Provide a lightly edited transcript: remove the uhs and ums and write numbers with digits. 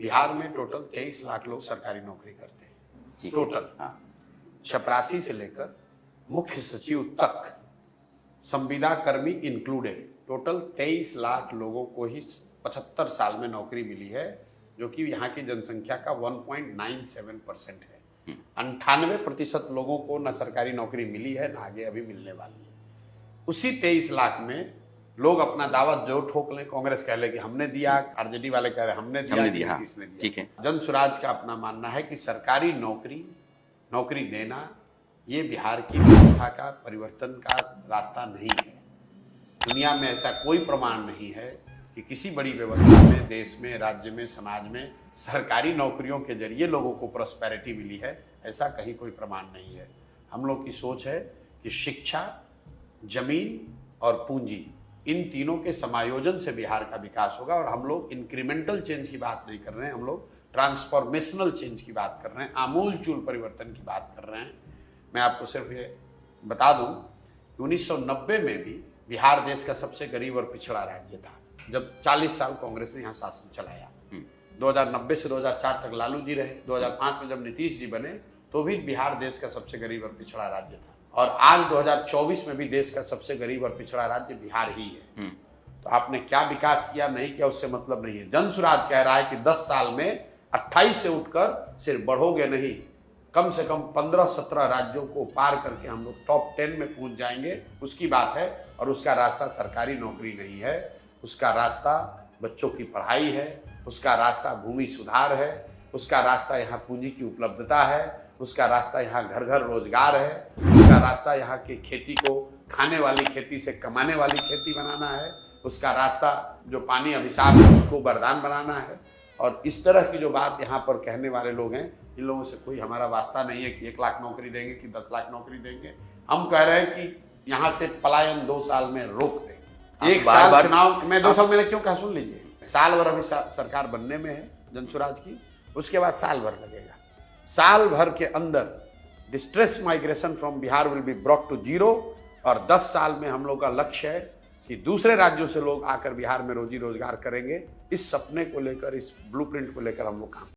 बिहार में टोटल 23 लाख लोग सरकारी नौकरी करते हैं टोटल। हाँ। चपरासी से लेकर मुख्य सचिव तक, संविदा कर्मी इंक्लूडेड, टोटल 23 लाख लोगों को ही 75 साल में नौकरी मिली है, जो कि यहाँ की जनसंख्या का 1.97% है। 98% लोगों को न सरकारी नौकरी मिली है, न आगे अभी मिलने वाली है। उसी 23 लाख में लोग अपना दावा जो ठोक लें, कांग्रेस कह ले कि हमने दिया, आरजेडी वाले कह रहे हमने दिया, हाँ, किसने दिया। ठीक है। जन स्वराज का अपना मानना है कि सरकारी नौकरी देना ये बिहार की व्यवस्था का परिवर्तन का रास्ता नहीं है। दुनिया में ऐसा कोई प्रमाण नहीं है कि किसी बड़ी व्यवस्था में, देश में, राज्य में, समाज में सरकारी नौकरियों के जरिए लोगों को प्रॉस्पेरिटी मिली है। ऐसा कहीं कोई प्रमाण नहीं है। हम लोग की सोच है कि शिक्षा, जमीन और पूंजी, इन तीनों के समायोजन से बिहार का विकास होगा। और हम लोग इंक्रीमेंटल चेंज की बात नहीं कर रहे हैं, हम लोग ट्रांसफॉर्मेशनल चेंज की बात कर रहे हैं, आमूलचूल परिवर्तन की बात कर रहे हैं। मैं आपको सिर्फ ये बता दूं कि 1990 में भी बिहार देश का सबसे गरीब और पिछड़ा राज्य था, जब 40 साल कांग्रेस ने यहाँ शासन चलाया। 2090 से 2004 तक लालू जी रहे। 2005 में जब नीतीश जी बने तो भी बिहार देश का सबसे गरीब और पिछड़ा राज्य था। और आज 2024 में भी देश का सबसे गरीब और पिछड़ा राज्य बिहार ही है। तो आपने क्या विकास किया, नहीं किया, उससे मतलब नहीं है। जन स्वराज कह रहा है कि 10 साल में 28 से उठकर सिर्फ बढ़ोगे नहीं, कम से कम 15-17 राज्यों को पार करके हम लोग टॉप 10 में पहुंच जाएंगे, उसकी बात है। और उसका रास्ता सरकारी नौकरी नहीं है, उसका रास्ता बच्चों की पढ़ाई है, उसका रास्ता भूमि सुधार है, उसका रास्ता यहाँ पूंजी की उपलब्धता है, उसका रास्ता यहाँ घर घर रोजगार है, उसका रास्ता यहाँ की खेती को खाने वाली खेती से कमाने वाली खेती बनाना है, उसका रास्ता जो पानी अभिशाप है उसको वरदान बनाना है। और इस तरह की जो बात यहाँ पर कहने वाले लोग हैं, इन लोगों से कोई हमारा वास्ता नहीं है कि 1 लाख नौकरी देंगे कि 10 लाख नौकरी देंगे। हम कह रहे हैं कि यहाँ से पलायन 2 साल में रोक देंगे। 1 साल चुनाव में, 2 साल मैंने क्यों कहा, सुन लीजिए। साल भर अभी सरकार बनने में है जन स्वराज की, उसके बाद साल भर लगेगा। साल भर के अंदर distress migration from Bihar will be brought to 0। और 10 साल में हम लोग का लक्ष्य है कि दूसरे राज्यों से लोग आकर बिहार में रोजी रोजगार करेंगे। इस सपने को लेकर, इस ब्लूप्रिंट को लेकर हम लोग काम